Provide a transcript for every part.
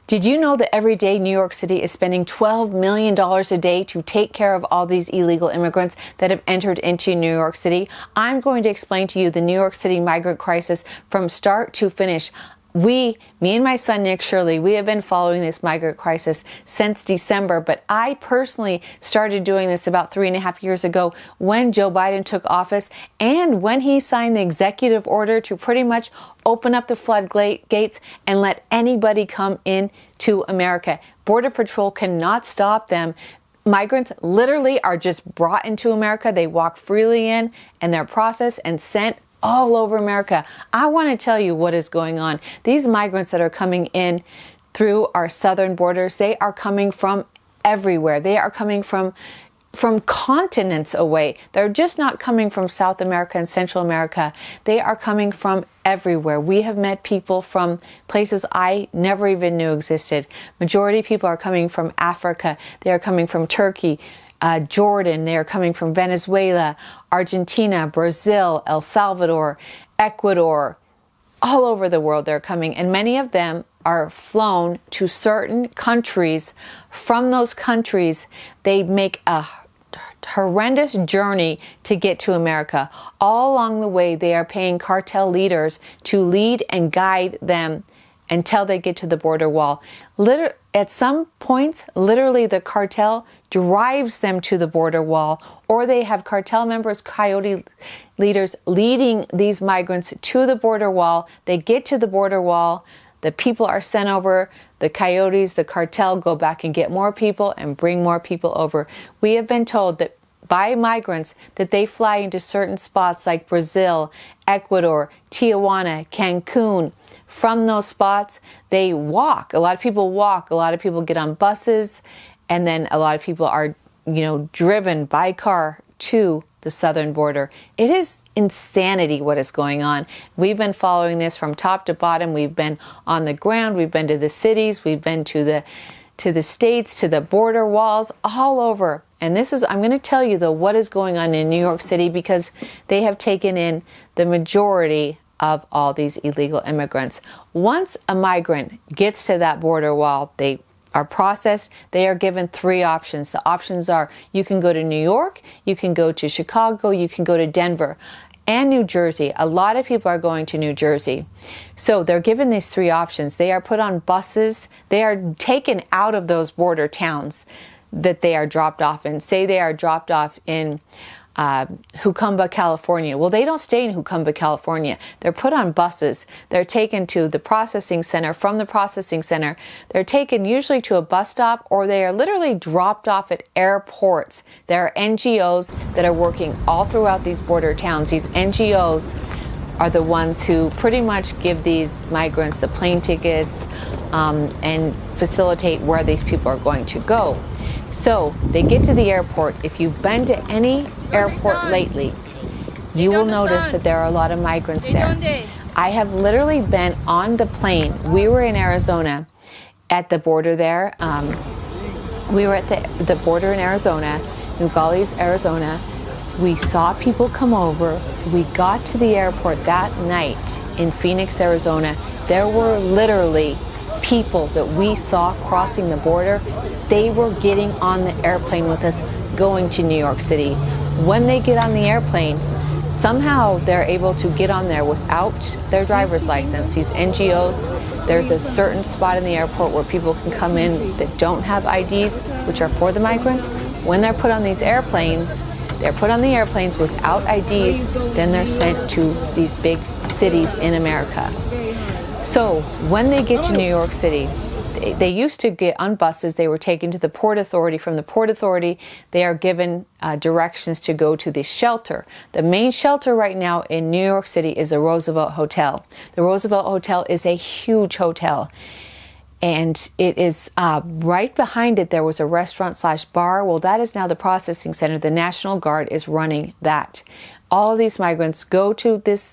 Did you know that every day New York City is spending $12 million a day to take care of all these illegal immigrants that have entered into New York City? I'm going to explain to you the New York City migrant crisis from start to finish. Me and my son, Nick Shirley, we have been following this migrant crisis since December, but I personally started doing this about 3.5 years ago when Joe Biden took office and when he signed the executive order to pretty much open up the floodgates and let anybody come in to America. Border Patrol cannot stop them. Migrants literally are just brought into America. They walk freely in and they're processed and sent all over America. I want to tell you what is going on. These migrants that are coming in through our southern borders, they are coming from everywhere. They are coming from continents away. They're just not coming from South America and Central America. They are coming from everywhere. We have met people from places I never even knew existed. Majority of people are coming from Africa. They are coming from Turkey, Jordan. They are coming from Venezuela, Argentina, Brazil, El Salvador, Ecuador. All over the world they're coming, and many of them are flown to certain countries. From those countries, they make a horrendous journey to get to America. All along the way, they are paying cartel leaders to lead and guide them until they get to the border wall. At some points, literally the cartel drives them to the border wall, or they have cartel members, coyote leaders leading these migrants to the border wall. They get to the border wall, the people are sent over, the coyotes, the cartel go back and get more people and bring more people over. We have been told that by migrants that they fly into certain spots like Brazil, Ecuador, Tijuana, Cancun. From those spots, they walk. A lot of people walk. A lot of people get on buses. And then a lot of people are, driven by car to the southern border. It is insanity what is going on. We've been following this from top to bottom. We've been on the ground. We've been to the cities. We've been to the states, to the border walls, all over. And I'm going to tell you, though, what is going on in New York City, because they have taken in the majority of all these illegal immigrants. Once a migrant gets to that border wall, they are processed. They are given 3 options. The options are you can go to New York, you can go to Chicago, you can go to Denver and New Jersey. A lot of people are going to New Jersey. So they're given these 3 options. They are put on buses. They are taken out of those border towns that they are dropped off in. Say they are dropped off in Hucumba, California. Well, they don't stay in Hucumba, California. They're put on buses. They're taken to the processing center. From the processing center, they're taken usually to a bus stop, or they are literally dropped off at airports. There are NGOs that are working all throughout these border towns. These NGOs are the ones who pretty much give these migrants the plane tickets and facilitate where these people are going to go. So they get to the airport. If you've been to any airport lately, you will notice that there are a lot of migrants there. I have literally been on the plane. We were in Arizona at the border there. We were at the border in Arizona, Nogales, Arizona. We saw people come over. We got to the airport that night in Phoenix, Arizona. There were literally people that we saw crossing the border. They were getting on the airplane with us going to New York City. When they get on the airplane, somehow they're able to get on there without their driver's license. These NGOs, there's a certain spot in the airport where people can come in that don't have IDs, which are for the migrants. When they're put on these airplanes, they're put on the airplanes without IDs, then they're sent to these big cities in America. So when they get to New York City, they used to get on buses. They were taken to the Port Authority. From the Port Authority, they are given directions to go to the shelter. The main shelter right now in New York City is the Roosevelt Hotel. The Roosevelt Hotel is a huge hotel. And it is right behind it, there was a restaurant/bar. Well, that is now the processing center. The National Guard is running that. All of these migrants go to this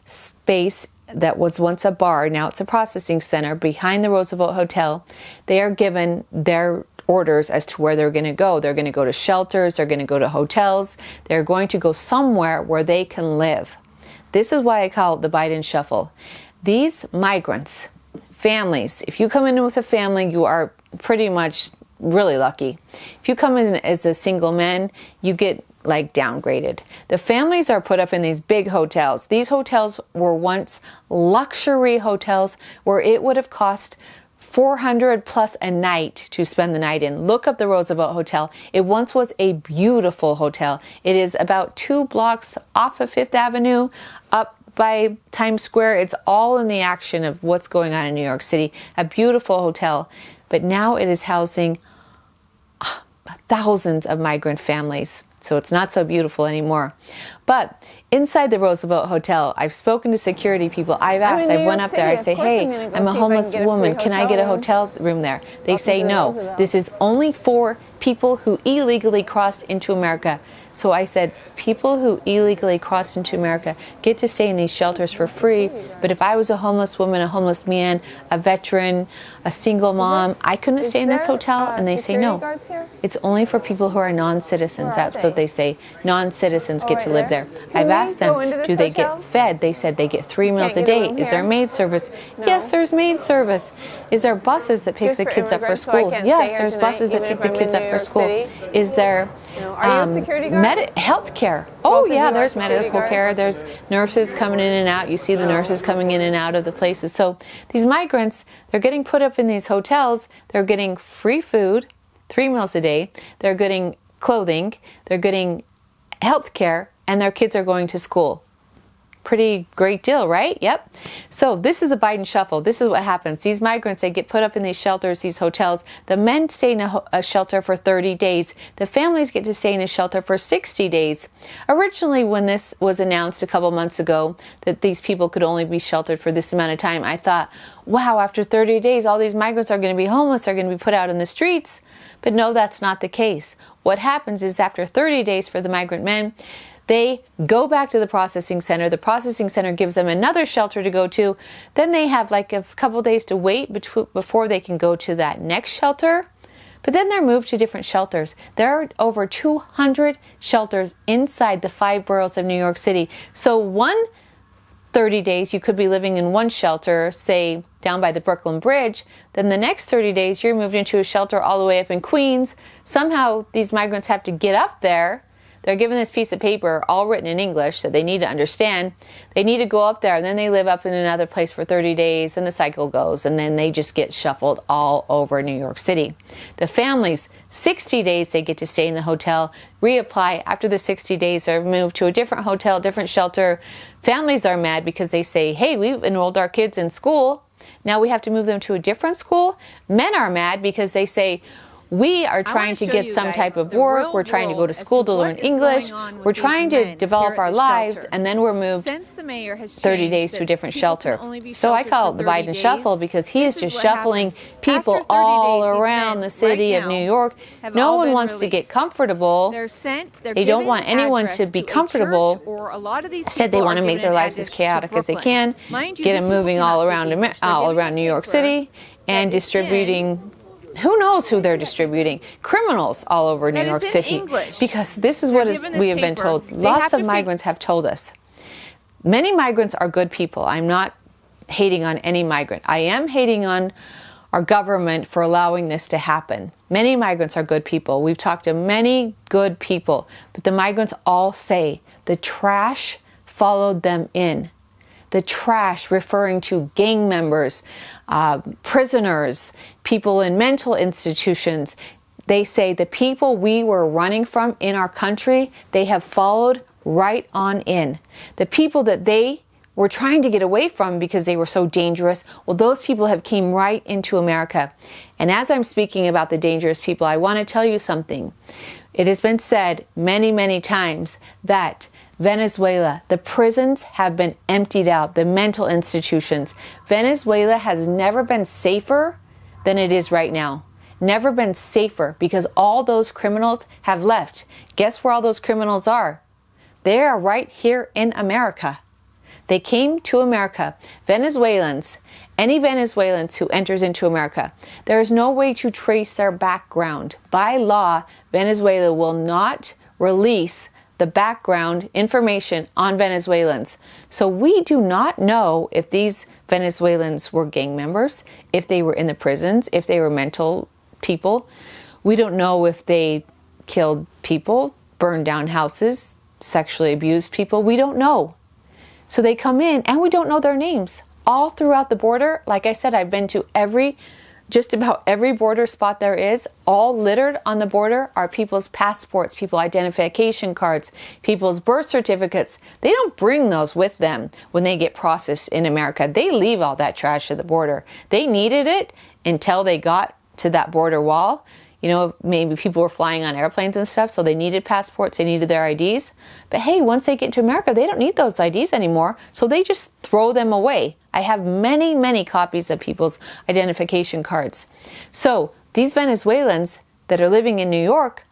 space that was once a bar. Now it's a processing center behind the Roosevelt Hotel. They are given their orders as to where they're going to go. They're going to go to shelters. They're going to go to hotels. They're going to go somewhere where they can live. This is why I call it the Biden shuffle. These migrants families. If you come in with a family, you are pretty much really lucky. If you come in as a single man, you get like downgraded. The families are put up in these big hotels. These hotels were once luxury hotels where it would have cost $400 plus a night to spend the night in. Look up the Roosevelt Hotel. It once was a beautiful hotel. It is about 2 blocks off of Fifth Avenue, up by Times Square. It's all in the action of what's going on in New York City. A beautiful hotel. But now it is housing thousands of migrant families. So it's not so beautiful anymore. But inside the Roosevelt Hotel, I've spoken to security people. I've asked, I went up there, I say, hey, I'm a homeless woman. Can I get a hotel room there? They say no. This is only for people who illegally crossed into America. So I said, people who illegally crossed into America get to stay in these shelters for free. But if I was a homeless woman, a homeless man, a veteran, a single mom, I couldn't stay in this hotel. And they say no. It's only for people who are non-citizens. That's what they say. Non-citizens get to live there. I've asked them, do they get fed? They said they get 3 meals a day. Is there maid service? Yes, there's maid service. Is there buses that pick the kids up for school? Yes, there's buses that pick the kids up for school. Is there health care? Oh yeah, there's medical care. There's nurses coming in and out. You see the nurses coming in and out of the places. So these migrants, they're getting put up in these hotels. They're getting free food, 3 meals a day. They're getting clothing. They're getting health care, and their kids are going to school. Pretty great deal, right? Yep. So this is a Biden shuffle. This is what happens. These migrants, they get put up in these shelters, these hotels. The men stay in a shelter for 30 days. The families get to stay in a shelter for 60 days. Originally, when this was announced a couple months ago, that these people could only be sheltered for this amount of time, I thought, wow, after 30 days, all these migrants are going to be homeless, are going to be put out in the streets. But no, that's not the case. What happens is after 30 days for the migrant men, they go back to the processing center. The processing center gives them another shelter to go to. Then they have like a couple days to wait before they can go to that next shelter. But then they're moved to different shelters. There are over 200 shelters inside the 5 boroughs of New York City. So 30 days you could be living in one shelter, say down by the Brooklyn Bridge. Then the next 30 days you're moved into a shelter all the way up in Queens. Somehow these migrants have to get up there. They're given this piece of paper, all written in English, that they need to understand. They need to go up there, and then they live up in another place for 30 days, and the cycle goes, and then they just get shuffled all over New York City. The families, 60 days they get to stay in the hotel, reapply. After the 60 days, they're moved to a different hotel, different shelter. Families are mad because they say, hey, we've enrolled our kids in school. Now we have to move them to a different school. Men are mad because they say, we are trying to get some type of work. We're trying to go to school to learn English. We're trying to develop our lives, and then we're moved 30 days to a different shelter. So I call it the Biden shuffle because he is just shuffling people all around the city of New York. No one wants to get comfortable. They don't want anyone to be comfortable. Instead, they want to make their lives as chaotic as they can, get them moving all around New York City and distributing. Who knows who they're distributing? Criminals all over New York City. Because this is what we have been told. Lots of migrants have told us. Many migrants are good people. I'm not hating on any migrant. I am hating on our government for allowing this to happen. Many migrants are good people. We've talked to many good people. But the migrants all say the trash followed them in. The trash referring to gang members, prisoners, people in mental institutions. They say the people we were running from in our country, they have followed right on in. The people that they were trying to get away from because they were so dangerous, well, those people have came right into America. And as I'm speaking about the dangerous people, I want to tell you something. It has been said many, many times that Venezuela, the prisons have been emptied out, the mental institutions. Venezuela has never been safer than it is right now. Never been safer because all those criminals have left. Guess where all those criminals are? They are right here in America. They came to America. Venezuelans, any Venezuelans who enters into America, there is no way to trace their background. By law, Venezuela will not release the background information on Venezuelans. So we do not know if these Venezuelans were gang members, if they were in the prisons, if they were mental people. We don't know if they killed people, burned down houses, sexually abused people. We don't know. So they come in and we don't know their names. All throughout the border, like I said, I've been to just about every border spot there is. All littered on the border are people's passports, people's identification cards, people's birth certificates. They don't bring those with them when they get processed in America. They leave all that trash at the border. They needed it until they got to that border wall. You know, maybe people were flying on airplanes and stuff, so they needed passports, they needed their IDs. But hey, once they get to America, they don't need those IDs anymore, so they just throw them away. I have many, many copies of people's identification cards. So these Venezuelans that are living in New York,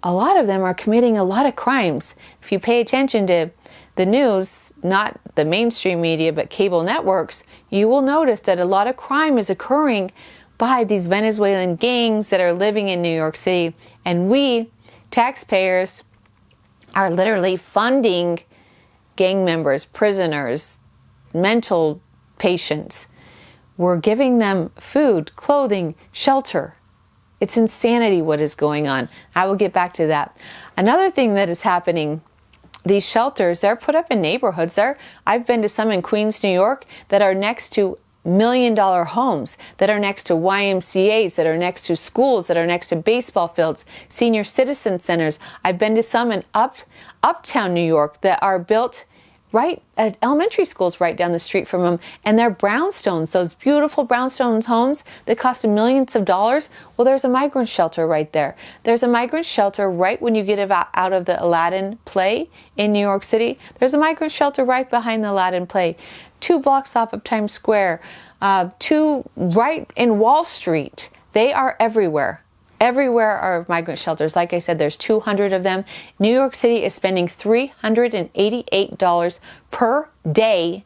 a lot of them are committing a lot of crimes. If you pay attention to the news, not the mainstream media, but cable networks, you will notice that a lot of crime is occurring by these Venezuelan gangs that are living in New York City. And we, taxpayers, are literally funding gang members, prisoners, mental patients. We're giving them food, clothing, shelter. It's insanity what is going on. I will get back to that. Another thing that is happening, these shelters, they're put up in neighborhoods. I've been to some in Queens, New York, that are next to million-dollar homes, that are next to YMCAs, that are next to schools, that are next to baseball fields, senior citizen centers. I've been to some in uptown New York that are built right at elementary schools right down the street from them, and they're brownstones, those beautiful brownstones homes that cost millions of dollars. Well, there's a migrant shelter right there. There's a migrant shelter right when you get out of the Aladdin play in New York City. There's a migrant shelter right behind the Aladdin play, 2 blocks off of Times Square, 2 right in Wall Street. They are everywhere. Everywhere are migrant shelters. Like I said, there's 200 of them. New York City is spending $388 per day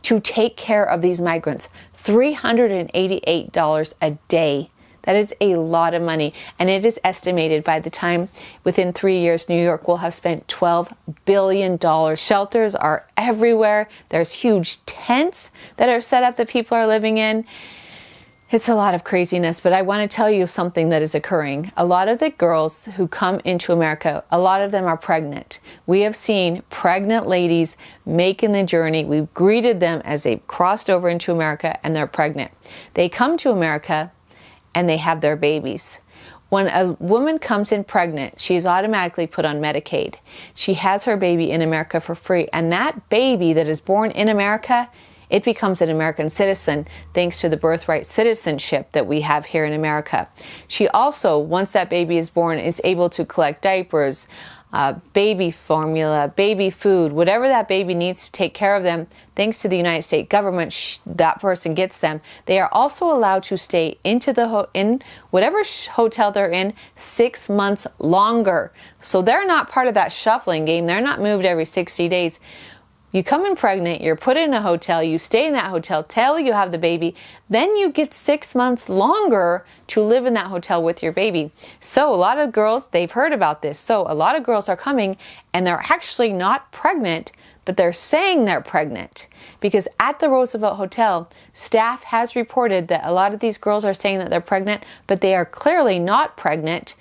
to take care of these migrants. $388 a day. That is a lot of money. And it is estimated by the time within 3 years, New York will have spent $12 billion. Shelters are everywhere. There's huge tents that are set up that people are living in. It's a lot of craziness, but I want to tell you something that is occurring. A lot of the girls who come into America, a lot of them are pregnant. We have seen pregnant ladies making the journey. We've greeted them as they've crossed over into America and they're pregnant. They come to America and they have their babies. When a woman comes in pregnant, she is automatically put on Medicaid. She has her baby in America for free, and that baby that is born in America, it becomes an American citizen thanks to the birthright citizenship that we have here in America. She also, once that baby is born, is able to collect diapers, baby formula, baby food, whatever that baby needs to take care of them. Thanks to the United States government, that person gets them. They are also allowed to stay in whatever hotel they're in 6 months longer. So they're not part of that shuffling game. They're not moved every 60 days. You come in pregnant, you're put in a hotel, you stay in that hotel till you have the baby, then you get 6 months longer to live in that hotel with your baby. So a lot of girls, they've heard about this. So a lot of girls are coming and they're actually not pregnant, but they're saying they're pregnant. Because at the Roosevelt Hotel, staff has reported that a lot of these girls are saying that they're pregnant, but they are clearly not pregnant.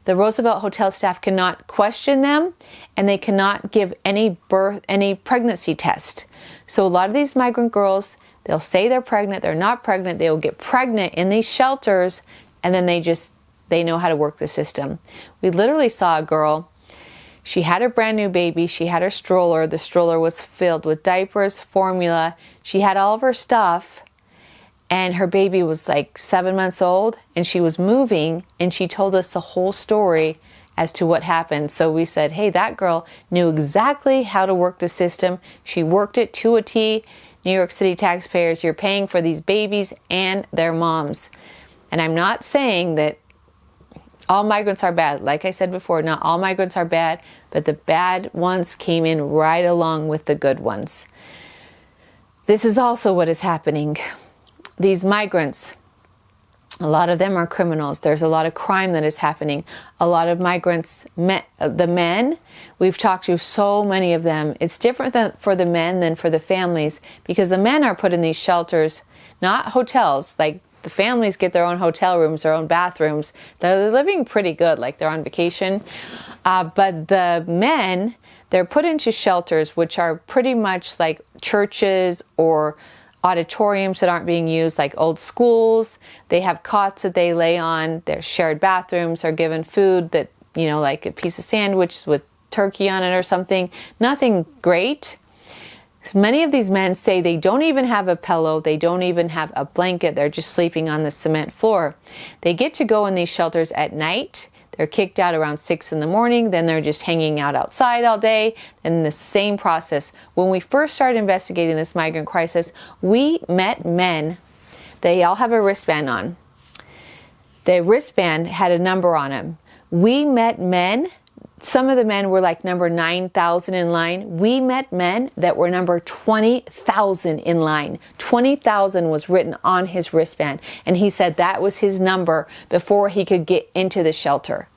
The Roosevelt Hotel staff cannot question them, and they cannot give any pregnancy test. So a lot of these migrant girls, they'll say they're pregnant, they're not pregnant, they will get pregnant in these shelters, and then they know how to work the system. We literally saw a girl, she had her brand new baby, she had her stroller, the stroller was filled with diapers, formula, she had all of her stuff, and her baby was like 7 months old, and she was moving, and she told us the whole story as to what happened. So we said, hey, that girl knew exactly how to work the system. She worked it to a T. New York City taxpayers, you're paying for these babies and their moms. And I'm not saying that all migrants are bad. Like I said before, not all migrants are bad, but the bad ones came in right along with the good ones. This is also what is happening. These migrants, A lot of them are criminals. There's a lot of crime that is happening. A lot of migrants, the men, we've talked to so many of them. It's different for the men than for the families, because the men are put in these shelters, not hotels. Like, the families get their own hotel rooms, their own bathrooms. They're living pretty good, like they're on vacation. But the men, they're put into shelters, which are pretty much like churches or auditoriums that aren't being used, like old schools. They have cots that they lay on. There's shared bathrooms. They're given food that, you know, like a piece of sandwich with turkey on it or something. Nothing great. Many of these men say they don't even have a pillow. They don't even have a blanket. They're just sleeping on the cement floor. They get to go in these shelters at night. They're kicked out around 6 in the morning. Then they're just hanging out outside all day. And the same process. When we first started investigating this migrant crisis, we met men. They all have a wristband on. The wristband had a number on them. We met men. Some of the men were like number 9,000 in line. We met men that were number 20,000 in line. 20,000 was written on his wristband. And he said that was his number before he could get into the shelter.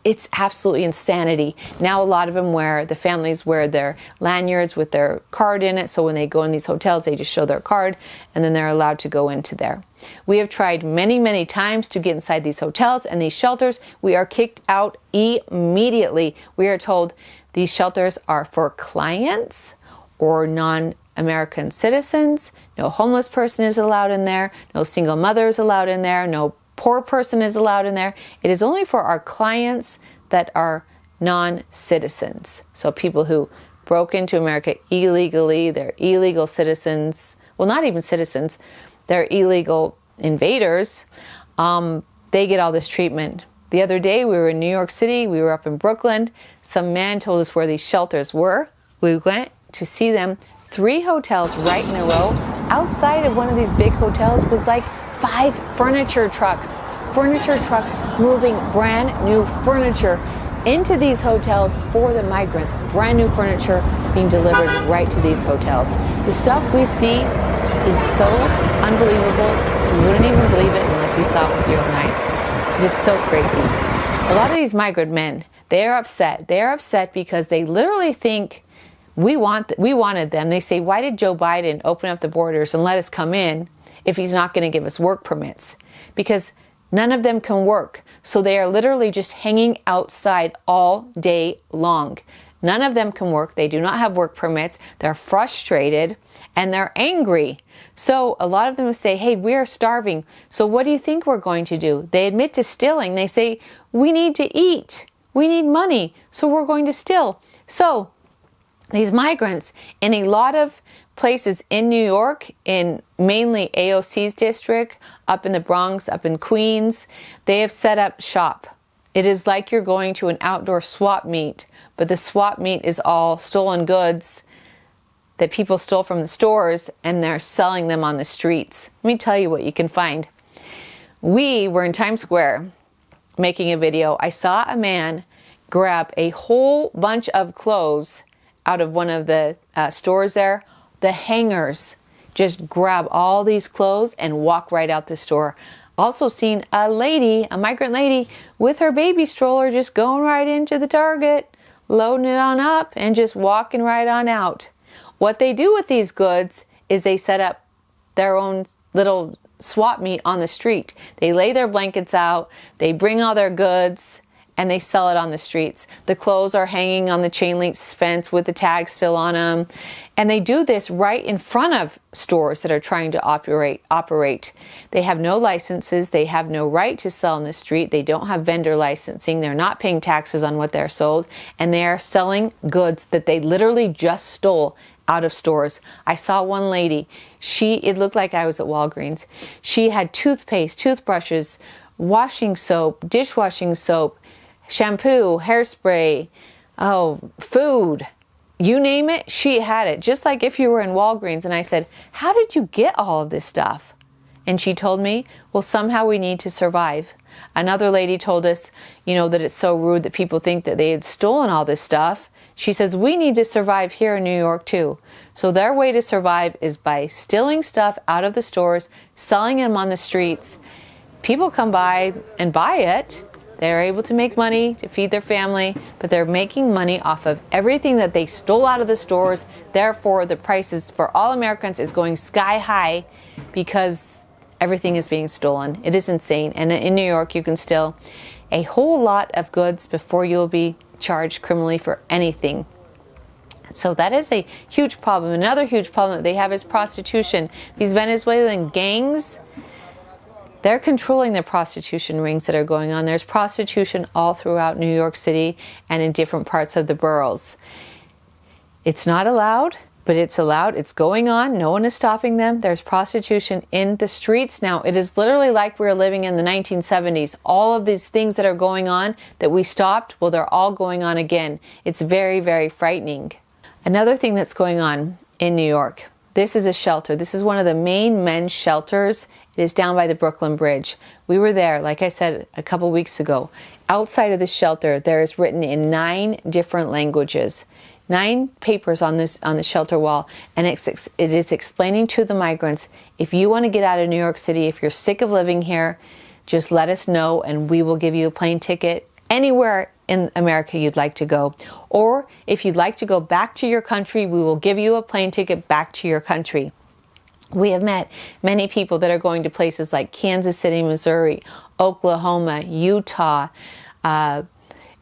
It's absolutely insanity. Now a lot of them the families wear their lanyards with their card in it. So when they go in these hotels, they just show their card and then they're allowed to go into there. We have tried many, many times to get inside these hotels and these shelters. We are kicked out immediately. We are told these shelters are for clients or non-American citizens. No homeless person is allowed in there. No single mother is allowed in there. No poor person is allowed in there. It is only for our clients that are non-citizens. So people who broke into America illegally, they're illegal citizens. Well, not even citizens. They're illegal invaders. They get all this treatment. The other day we were in New York City. We were up in Brooklyn. Some man told us where these shelters were. We went to see them. 3 hotels right in a row. Outside of one of these big hotels was like 5 furniture trucks moving brand new furniture into these hotels for the migrants. Brand new furniture being delivered right to these hotels. The stuff we see is so unbelievable. You wouldn't even believe it unless you saw it with your own eyes. It is so crazy. A lot of these migrant men, they are upset. They are upset because they literally think we wanted them. They say, why did Joe Biden open up the borders and let us come in if he's not going to give us work permits? Because none of them can work. So they are literally just hanging outside all day long. None of them can work. They do not have work permits. They're frustrated and they're angry. So a lot of them will say, hey, we're starving. So what do you think we're going to do? They admit to stealing. They say, we need to eat. We need money. So we're going to steal. So these migrants in a lot of places in New York, in mainly AOC's district, up in the Bronx, up in Queens, they have set up shop. It is like you're going to an outdoor swap meet, but the swap meet is all stolen goods that people stole from the stores and they're selling them on the streets. Let me tell you what you can find. We were in Times Square making a video. I saw a man grab a whole bunch of clothes out of one of the stores there. The hangers, just grab all these clothes and walk right out the store. Also seen a lady, a migrant lady, with her baby stroller just going right into the Target, loading it on up and just walking right on out. What they do with these goods is they set up their own little swap meet on the street. They lay their blankets out, they bring all their goods, and they sell it on the streets. The clothes are hanging on the chain link fence with the tags still on them. And they do this right in front of stores that are trying to operate. They have no licenses. They have no right to sell on the street. They don't have vendor licensing. They're not paying taxes on what they're sold. And they are selling goods that they literally just stole out of stores. I saw one lady. It looked like I was at Walgreens. She had toothpaste, toothbrushes, washing soap, dishwashing soap, shampoo, hairspray, food, you name it, she had it. Just like if you were in Walgreens. And I said, how did you get all of this stuff? And she told me, well, somehow we need to survive. Another lady told us, that it's so rude that people think that they had stolen all this stuff. She says, we need to survive here in New York too. So their way to survive is by stealing stuff out of the stores, selling them on the streets. People come by and buy it. They're able to make money to feed their family, but they're making money off of everything that they stole out of the stores. Therefore, the prices for all Americans is going sky high because everything is being stolen. It is insane. And in New York, you can steal a whole lot of goods before you'll be charged criminally for anything. So that is a huge problem. Another huge problem that they have is prostitution. These Venezuelan gangs, they're controlling the prostitution rings that are going on. There's prostitution all throughout New York City and in different parts of the boroughs. It's not allowed, but it's allowed. It's going on. No one is stopping them. There's prostitution in the streets now. It is literally like we were living in the 1970s. All of these things that are going on that we stopped, well, they're all going on again. It's very, very frightening. Another thing that's going on in New York, this is a shelter. This is one of the main men's shelters. It is down by the Brooklyn Bridge. We were there, like I said, a couple weeks ago. Outside of the shelter, there is written in 9 different languages, 9 papers on the shelter wall, and it is explaining to the migrants, if you want to get out of New York City, if you're sick of living here, just let us know and we will give you a plane ticket anywhere in America you'd like to go. Or if you'd like to go back to your country, we will give you a plane ticket back to your country. We have met many people that are going to places like Kansas City, Missouri, Oklahoma, Utah,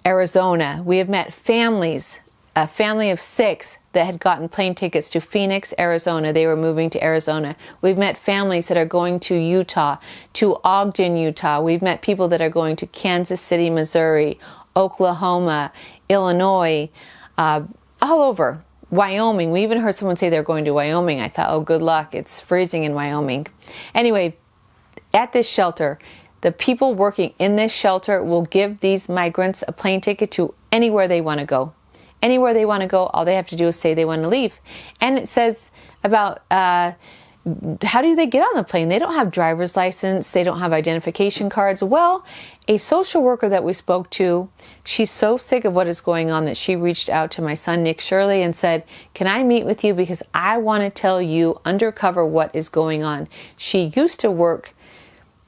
Arizona. We have met families, a family of 6 that had gotten plane tickets to Phoenix, Arizona. They were moving to Arizona. We've met families that are going to Utah, to Ogden, Utah. We've met people that are going to Kansas City, Missouri, Oklahoma, Illinois, all over. Wyoming. We even heard someone say they're going to Wyoming. I thought, oh, good luck. It's freezing in Wyoming. Anyway, at this shelter, the people working in this shelter will give these migrants a plane ticket to anywhere they want to go. Anywhere they want to go, all they have to do is say they want to leave. And it says about how do they get on the plane? They don't have driver's license. They don't have identification cards. Well, a social worker that we spoke to, she's so sick of what is going on that she reached out to my son, Nick Shirley, and said, can I meet with you because I want to tell you undercover what is going on. She used to work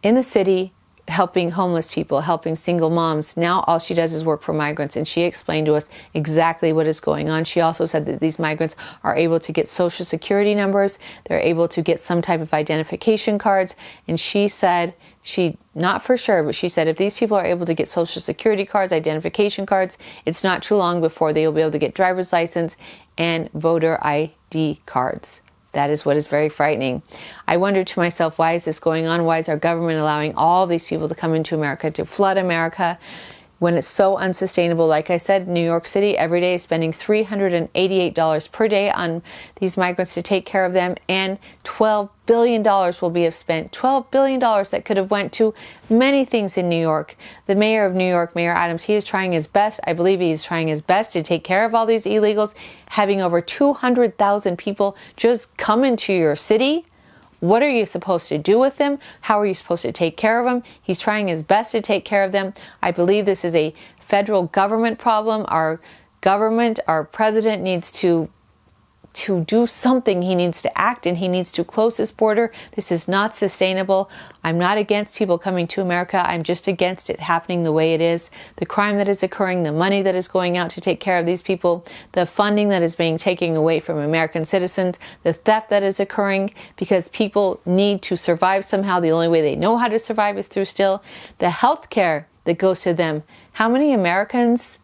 in the city helping homeless people, helping single moms. Now all she does is work for migrants, and she explained to us exactly what is going on. She also said that these migrants are able to get social security numbers, they're able to get some type of identification cards, and she said, she, not for sure, but she said if these people are able to get social security cards, identification cards, it's not too long before they will be able to get driver's license and voter ID cards. That is what is very frightening. I wondered to myself, why is this going on? Why is our government allowing all these people to come into America, to flood America, when it's so unsustainable? Like I said, New York City every day is spending $388 per day on these migrants to take care of them, and $12 billion will be spent. $12 billion that could have went to many things in New York. The mayor of New York, Mayor Adams, he is trying his best. I believe he is trying his best to take care of all these illegals, having over 200,000 people just come into your city. What are you supposed to do with them? How are you supposed to take care of them? He's trying his best to take care of them. I believe this is a federal government problem. Our government, our president needs to do something. He needs to act, and he needs to close this border. This is not sustainable. I'm not against people coming to America. I'm just against it happening the way it is. The crime that is occurring, the money that is going out to take care of these people, the funding that is being taken away from American citizens, the theft that is occurring because people need to survive somehow. The only way they know how to survive is through steal. The health care that goes to them. How many Americans,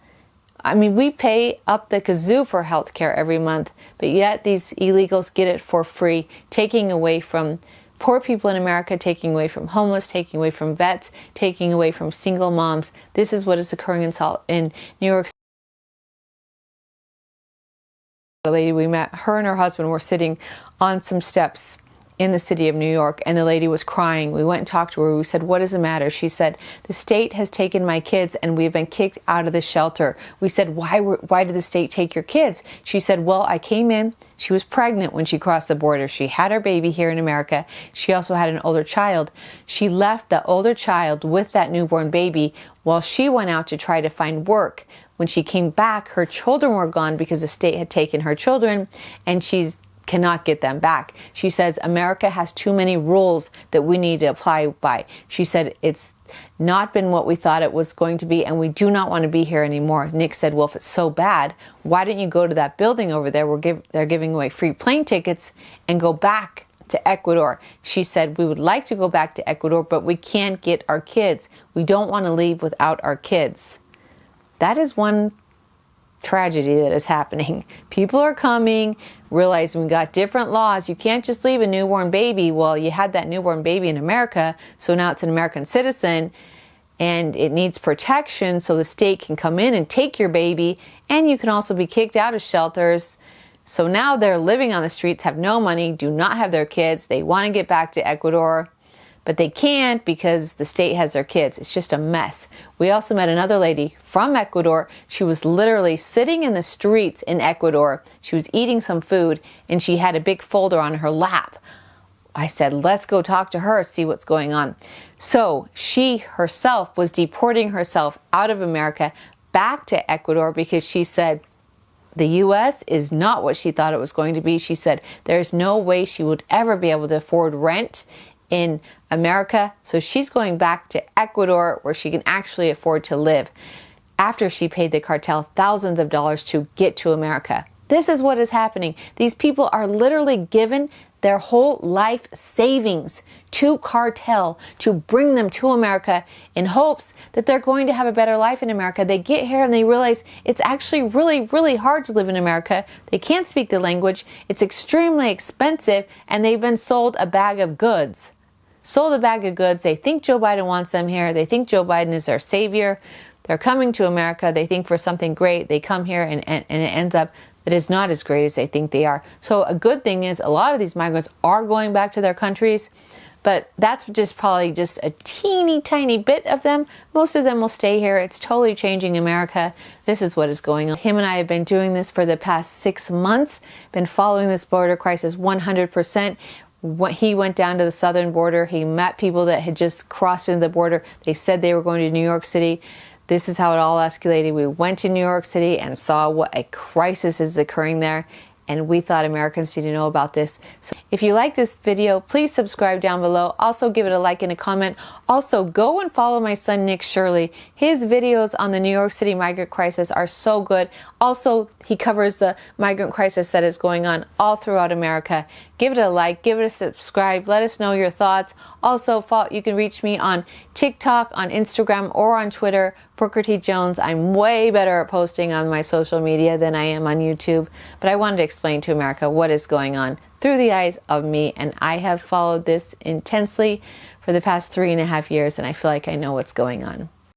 I mean, we pay up the kazoo for health care every month, but yet these illegals get it for free, taking away from poor people in America, taking away from homeless, taking away from vets, taking away from single moms. This is what is occurring in New York City. The lady we met, her and her husband were sitting on some steps in the city of New York, and the lady was crying. We went and talked to her. We said, what is the matter? She said, the state has taken my kids and we've been kicked out of the shelter. We said, why did the state take your kids? She said, well, I came in. She was pregnant when she crossed the border. She had her baby here in America. She also had an older child. She left the older child with that newborn baby while she went out to try to find work. When she came back, her children were gone because the state had taken her children, and she's cannot get them back. She says, America has too many rules that we need to apply by. She said, it's not been what we thought it was going to be, and we do not want to be here anymore. Nick said, well, if it's so bad, why didn't you go to that building over there where they're giving away free plane tickets and go back to Ecuador? She said, we would like to go back to Ecuador, but we can't get our kids. We don't want to leave without our kids. That is one tragedy that is happening. People are coming, realizing we got different laws. You can't just leave a newborn baby. Well, you had that newborn baby in America, so now it's an American citizen, and it needs protection, so the state can come in and take your baby, and you can also be kicked out of shelters. So now they're living on the streets, have no money, do not have their kids. They want to get back to Ecuador, but they can't because the state has their kids. It's just a mess. We also met another lady from Ecuador. She was literally sitting in the streets in Ecuador. She was eating some food, and she had a big folder on her lap. I said, let's go talk to her, see what's going on. So she herself was deporting herself out of America back to Ecuador because she said the U.S. is not what she thought it was going to be. She said there's no way she would ever be able to afford rent in America, so she's going back to Ecuador where she can actually afford to live after she paid the cartel thousands of dollars to get to America. This is what is happening. These people are literally given their whole life savings to cartel to bring them to America in hopes that they're going to have a better life in America. They get here and they realize it's actually really, really hard to live in America. They can't speak the language. It's extremely expensive, and they've been sold a bag of goods. Sold a bag of goods. They think Joe Biden wants them here. They think Joe Biden is their savior. They're coming to America. They think for something great. They come here and it ends up that it's not as great as they think they are. So a good thing is a lot of these migrants are going back to their countries, but that's just probably just a teeny tiny bit of them. Most of them will stay here. It's totally changing America. This is what is going on. Him and I have been doing this for the past 6 months, been following this border crisis 100%. He went down to the southern border. He met people that had just crossed into the border. They said they were going to New York City. This is how it all escalated. We went to New York City and saw what a crisis is occurring there. And we thought Americans need to know about this. So if you like this video, please subscribe down below. Also give it a like and a comment. Also go and follow my son Nick Shirley. His videos on the New York City migrant crisis are so good. Also, he covers the migrant crisis that is going on all throughout America. Give it a like, give it a subscribe. Let us know your thoughts. Also, you can reach me on TikTok, on Instagram, or on Twitter, Booker T. Jones. I'm way better at posting on my social media than I am on YouTube, but I wanted to explain to America what is going on through the eyes of me, and I have followed this intensely for the past 3.5 years, and I feel like I know what's going on.